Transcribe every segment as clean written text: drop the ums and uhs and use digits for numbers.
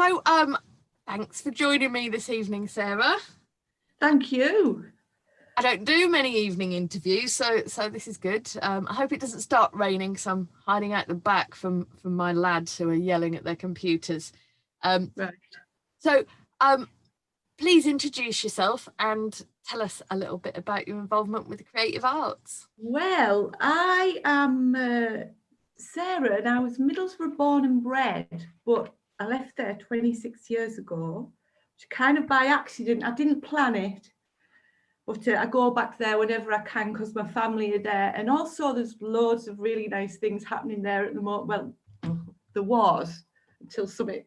So, thanks for joining me this evening, Sarah. Thank you. I don't do many evening interviews, so this is good. I hope it doesn't start raining, because I'm hiding out the back from my lads who are yelling at their computers. Right. So, please introduce yourself and tell us a little bit about your involvement with the creative arts. Well, I am Sarah, and I was Middlesbrough born and bred, but I left there 26 years ago, which kind of by accident. I didn't plan it, but I go back there whenever I can because my family are there. And also there's loads of really nice things happening there at the moment. Well, there was until something,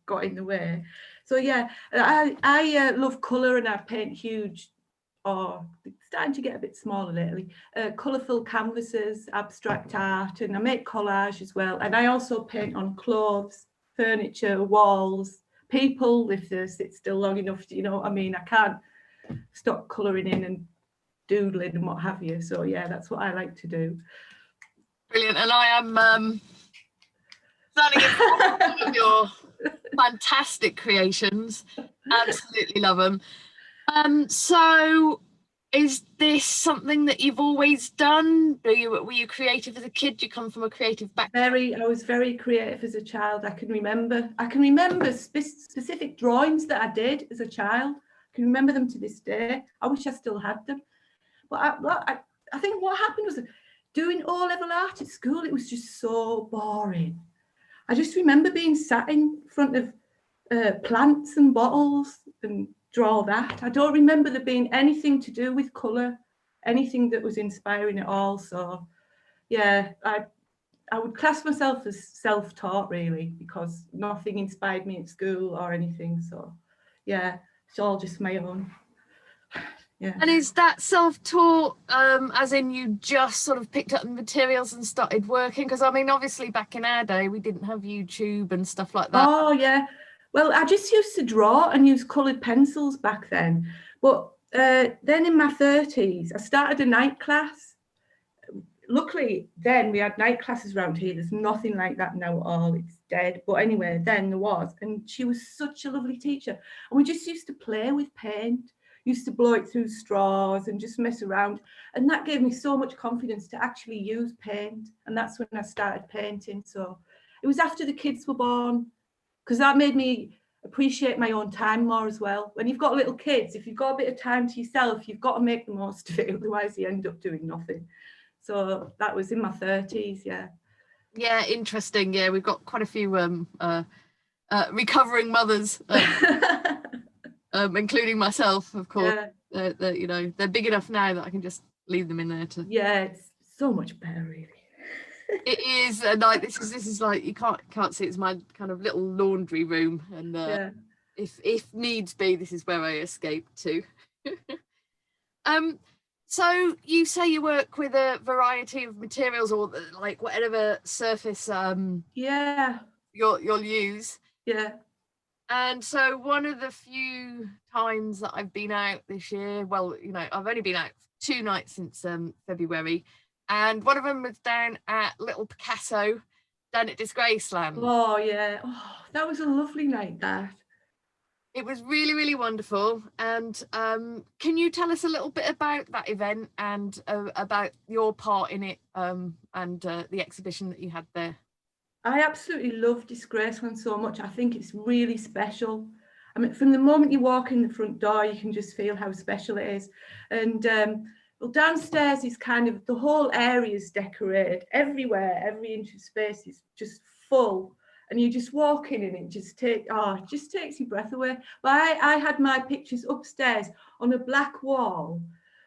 got in the way. So yeah, I love colour, and I paint huge, or starting to get a bit smaller lately, colourful canvases, abstract art, and I make collage as well. And I also paint on clothes, furniture, walls, people, if they sit still long enough, you know what I mean? I can't stop colouring in and doodling and what have you. So yeah, that's what I like to do. Brilliant. And I am standing in front of all of your fantastic creations. Absolutely love them. So is this something that you've always done? Were you creative as a kid? Do you come from a creative background? I was very creative as a child. I can remember specific drawings that I did as a child. I can remember them to this day. I wish I still had them. But I think what happened was doing O-level art at school, it was just so boring. I just remember being sat in front of plants and bottles and draw that. I don't remember there being anything to do with colour, anything that was inspiring at all. So yeah, I would class myself as self-taught really, because nothing inspired me at school or anything. So yeah, it's all just my own. Yeah. And is that self-taught, as in you just sort of picked up the materials and started working? Because I mean, obviously back in our day, we didn't have YouTube and stuff like that. Oh yeah. Well, I just used to draw and use coloured pencils back then. But then in my 30s, I started a night class. Luckily, then we had night classes around here. There's nothing like that now at all. It's dead. But anyway, then there was. And she was such a lovely teacher. And we just used to play with paint, used to blow it through straws and just mess around. And that gave me so much confidence to actually use paint. And that's when I started painting. So it was after the kids were born, because that made me appreciate my own time more as well. When you've got little kids, if you've got a bit of time to yourself, you've got to make the most of it. Otherwise, you end up doing nothing. So that was in my 30s, yeah. Yeah, interesting. Yeah, we've got quite a few recovering mothers, including myself, of course. Yeah. They're big enough now that I can just leave them in there to. Yeah, it's so much better, really. It is, and like this is like you can't see. It's my kind of little laundry room, and if needs be, this is where I escape to. So you say you work with a variety of materials, or like whatever surface you'll use. Yeah. And so one of the few times that I've been out this year, well, I've only been out 2 nights since February, and one of them was down at Little Picasso down at Disgraceland. Oh yeah, that was a lovely night, that. It was really, really wonderful. And can you tell us a little bit about that event and about your part in it, and the exhibition that you had there? I absolutely love Disgraceland so much. I think it's really special. I mean, from the moment you walk in the front door, you can just feel how special it is. And well, downstairs is kind of, the whole area is decorated everywhere. Every inch of space is just full. And you just walk in and it just takes your breath away. But I had my pictures upstairs on a black wall,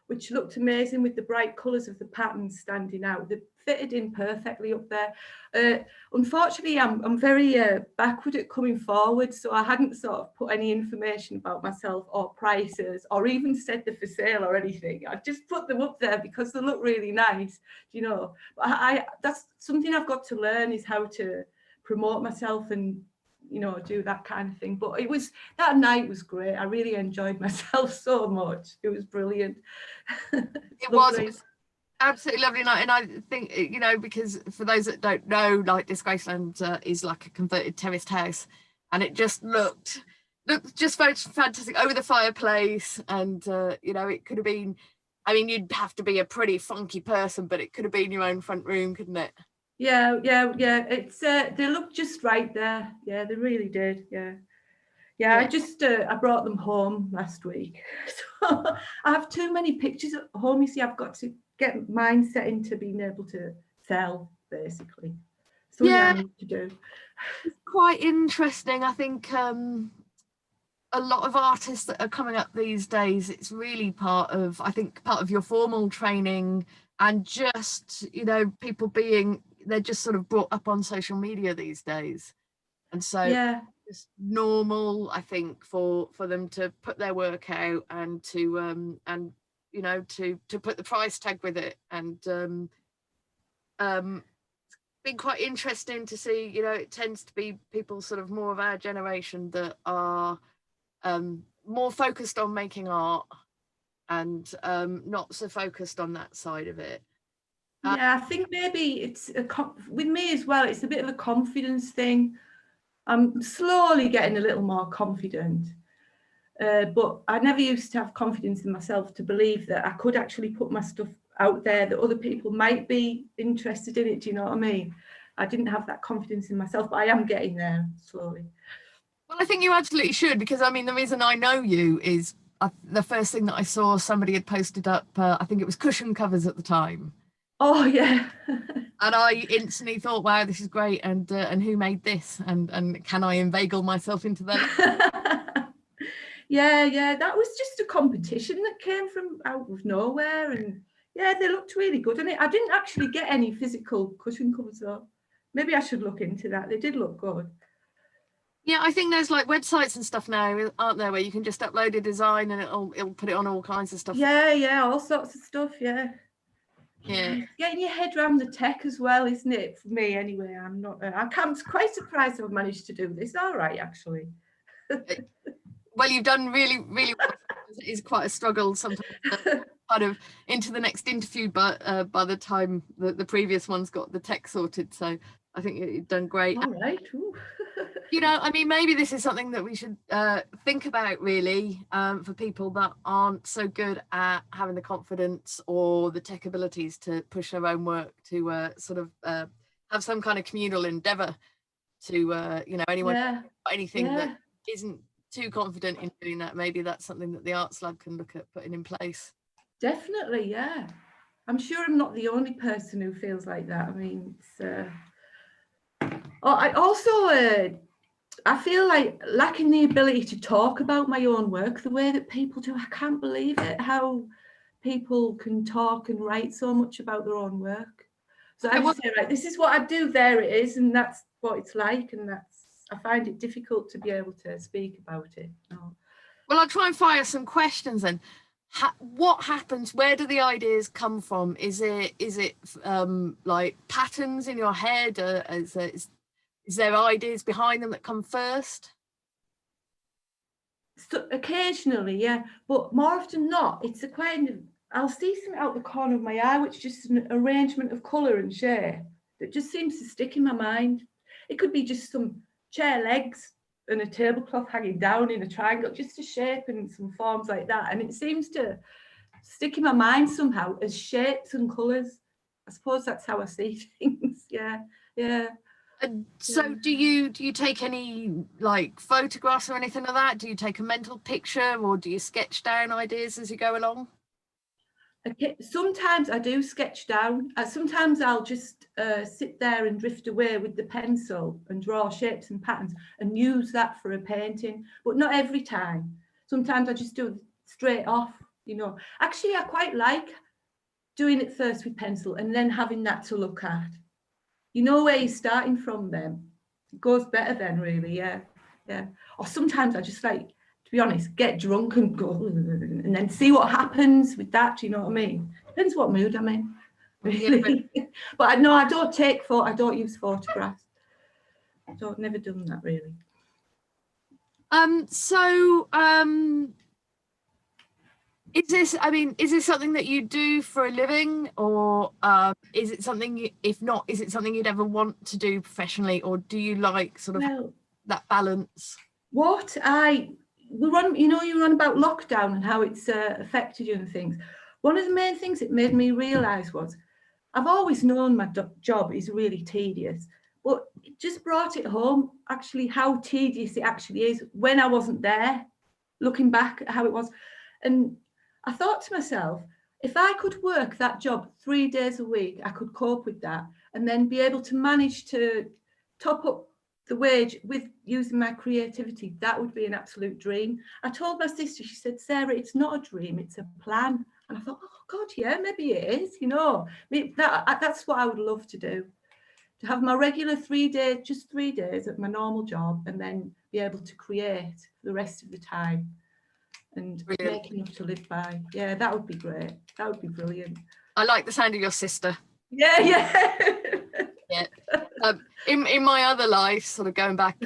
which looked amazing with the bright colours of the patterns standing out. They fitted in perfectly up there. Unfortunately, I'm very backward at coming forward, so I hadn't sort of put any information about myself or prices or even said they're for sale or anything. I just put them up there because they look really nice, But that's something I've got to learn, is how to promote myself and do that kind of thing. But that night was great. I really enjoyed myself so much. It was brilliant. It was absolutely lovely night. And I think, because for those that don't know, like Disgraceland is like a converted terraced house, and it just looked just fantastic over the fireplace. And you know, it could have been, I mean, you'd have to be a pretty funky person, but it could have been your own front room, couldn't it? Yeah. It's they look just right there. Yeah, they really did. Yeah. I just I brought them home last week. So I have too many pictures at home. You see, I've got to get mine set into being able to sell, basically. Something I need to do. It's quite interesting. I think a lot of artists that are coming up these days, it's really part of your formal training, and just, you know, people being, they're just sort of brought up on social media these days. And so it's normal, I think, for them to put their work out and to and you know, to put the price tag with it. And it's been quite interesting to see, you know, it tends to be people sort of more of our generation that are more focused on making art, and not so focused on that side of it. Yeah, I think maybe it's with me as well, it's a bit of a confidence thing. I'm slowly getting a little more confident, but I never used to have confidence in myself to believe that I could actually put my stuff out there, that other people might be interested in it. Do you know what I mean? I didn't have that confidence in myself, but I am getting there slowly. Well, I think you absolutely should, because I mean, the reason I know you is the first thing that I saw, somebody had posted up, I think it was cushion covers at the time. Oh yeah. And I instantly thought, wow, this is great. And who made this? And can I inveigle myself into that? Yeah, that was just a competition that came from out of nowhere, and yeah, they looked really good. And I didn't actually get any physical cushion covers though. Maybe I should look into that. They did look good. Yeah, I think there's like websites and stuff now, aren't there, where you can just upload a design and it'll put it on all kinds of stuff. Yeah, all sorts of stuff. Yeah. Getting your head around the tech as well, isn't it? For me, anyway. I'm quite surprised I've managed to do this. All right, actually. Well, you've done really, really well. It is quite a struggle sometimes, kind of into the next interview, but by the time the previous one's got the tech sorted, so I think you've done great. All right. You know, I mean, maybe this is something that we should think about, really, for people that aren't so good at having the confidence or the tech abilities to push their own work, to sort of have some kind of communal endeavour to, you know, anything that isn't too confident in doing that. Maybe that's something that the Arts Lab can look at putting in place. Definitely, yeah. I'm sure I'm not the only person who feels like that. I mean, it's... I also... I feel like lacking the ability to talk about my own work the way that people do. I can't believe it, how people can talk and write so much about their own work. So I just say, right, this is what I do, there it is, and that's what it's like, and I find it difficult to be able to speak about it. No. Well, I'll try and fire some questions then. What happens? Where do the ideas come from? Is it like patterns in your head? Is there ideas behind them that come first? So occasionally, yeah, but more often not. It's a kind of, I'll see something out the corner of my eye, which is just an arrangement of colour and shade that just seems to stick in my mind. It could be just some chair legs and a tablecloth hanging down in a triangle, just a shape and some forms like that. And it seems to stick in my mind somehow as shapes and colours. I suppose that's how I see things. Yeah. And so do you take any like photographs or anything like that? Do you take a mental picture, or do you sketch down ideas as you go along? Okay, sometimes I do sketch down. Sometimes I'll just sit there and drift away with the pencil and draw shapes and patterns and use that for a painting, but not every time. Sometimes I just do it straight off, you know. Actually, I quite like doing it first with pencil and then having that to look at. You know where you're starting from then. It goes better then, really, yeah. Or sometimes I just like, to be honest, get drunk and go and then see what happens with that. Do you know what I mean? Depends what mood I'm in, really. Yeah, but I know I don't use photographs. I've never done that, really. Is this something that you do for a living, or is it something, if not, is it something you'd ever want to do professionally, or do you like sort of that balance? What I we run, you know, you run about lockdown and how it's affected you and things. One of the main things it made me realise was I've always known my job is really tedious, but it just brought it home actually how tedious it actually is when I wasn't there, looking back at how it was. And I thought to myself, if I could work that job 3 days a week, I could cope with that and then be able to manage to top up the wage with using my creativity. That would be an absolute dream. I told my sister, she said, Sarah, it's not a dream, it's a plan. And I thought, oh God, yeah, maybe it is, you know. That's what I would love to do. To have my regular 3 days, just 3 days at my normal job, and then be able to create the rest of the time and Brilliant. make enough to live by. Yeah, that would be great. That would be brilliant. I like the sound of your sister. Yeah, yeah. Yeah. In my other life, sort of going back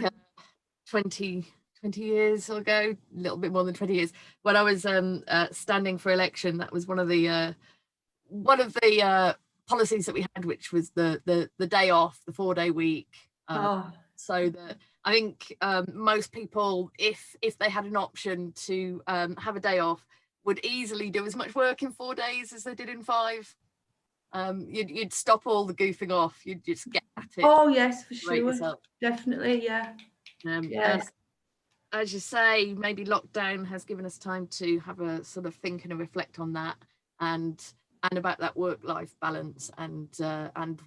20 years ago, a little bit more than 20 years, when I was standing for election, that was one of the policies that we had, which was the day off, the 4-day week. So that I think most people, if they had an option to have a day off, would easily do as much work in 4 days as they did in 5. You'd stop all the goofing off. You'd just get at it. Oh yes, for sure. Yourself. Definitely, yeah. Yes. As you say, maybe lockdown has given us time to have a sort of think and a reflect on that, and about that work-life balance, and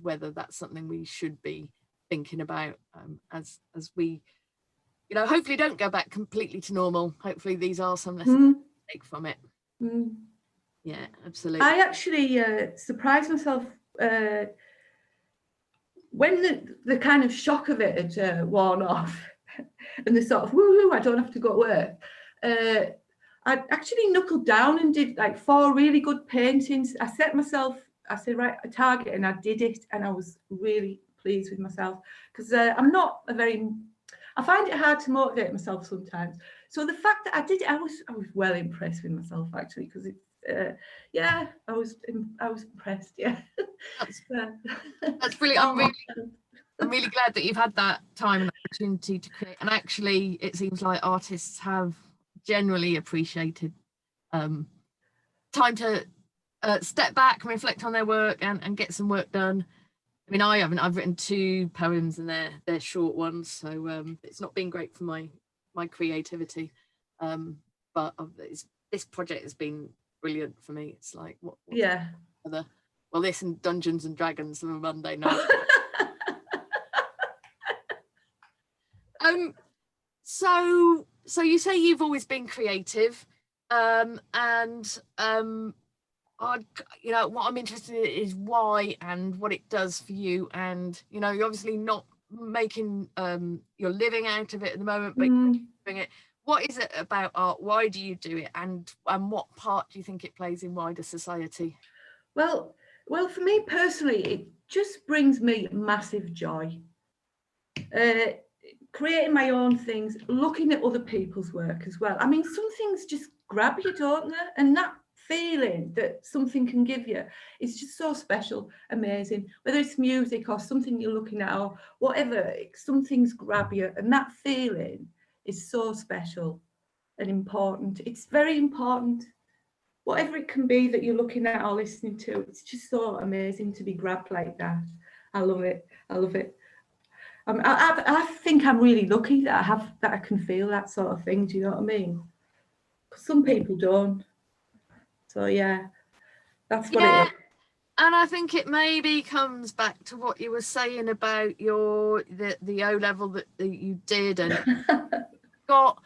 whether that's something we should be thinking about as we, you know, hopefully don't go back completely to normal. Hopefully these are some lessons to take from it. Yeah, absolutely. I actually surprised myself when the kind of shock of it had worn off and the sort of woohoo, I don't have to go to work. I actually knuckled down and did like 4 really good paintings. I set myself, I said, right, a target, and I did it, and I was really pleased with myself because I'm not I find it hard to motivate myself sometimes. So the fact that I did it, I was well impressed with myself actually, because it's yeah, I was impressed. Yeah, that's brilliant. I'm really glad that you've had that time and opportunity to create. And actually, it seems like artists have generally appreciated time to step back and reflect on their work and get some work done. I mean, I haven't. I've written 2 poems, and they're short ones, so it's not been great for my creativity. But this project has been brilliant for me. It's like what yeah. Well, this and Dungeons and Dragons on a Monday night. So you say you've always been creative, and you know, what I'm interested in is why and what it does for you. And you know, you're obviously not making your living out of it at the moment, but you're doing it. What is it about art? Why do you do it? And what part do you think it plays in wider society? Well, for me personally, it just brings me massive joy. Creating my own things, looking at other people's work as well. I mean, some things just grab you, don't they? And that feeling that something can give you is just so special, amazing. Whether it's music or something you're looking at or whatever, some things grab you, and that feeling is so special and important. It's very important. Whatever it can be that you're looking at or listening to, it's just so amazing to be grabbed like that. I love it. I love it. I think I'm really lucky that I can feel that sort of thing. Do you know what I mean? Because some people don't. So yeah, that's what it is. And I think it maybe comes back to what you were saying about the O level that you did, and got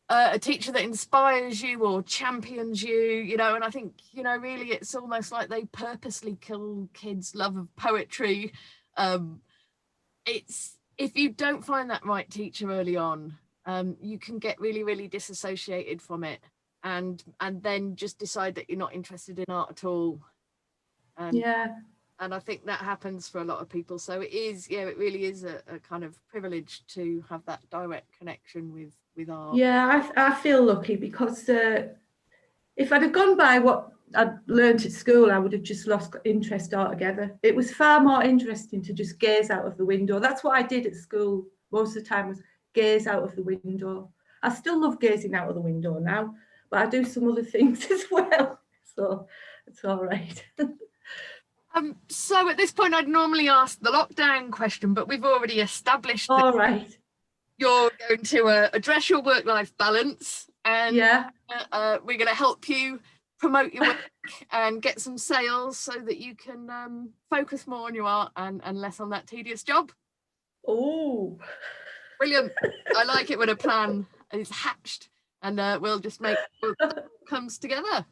a teacher that inspires you or champions you, you know. And I think, you know, really it's almost like they purposely kill kids' love of poetry. It's, if you don't find that right teacher early on, you can get really, really disassociated from it, and then just decide that you're not interested in art at all. And I think that happens for a lot of people. So it is, yeah, it really is a kind of privilege to have that direct connection with art. Yeah, I feel lucky because if I'd have gone by what I'd learned at school, I would have just lost interest altogether. It was far more interesting to just gaze out of the window. That's what I did at school most of the time, was gaze out of the window. I still love gazing out of the window now, but I do some other things as well. So it's all right. So at this point, I'd normally ask the lockdown question, but we've already established that All right. you're going to address your work-life balance, and Yeah. we're going to help you promote your work and get some sales so that you can focus more on your art and less on that tedious job. Oh. Brilliant. I like it when a plan is hatched, and we'll just make sure it comes together.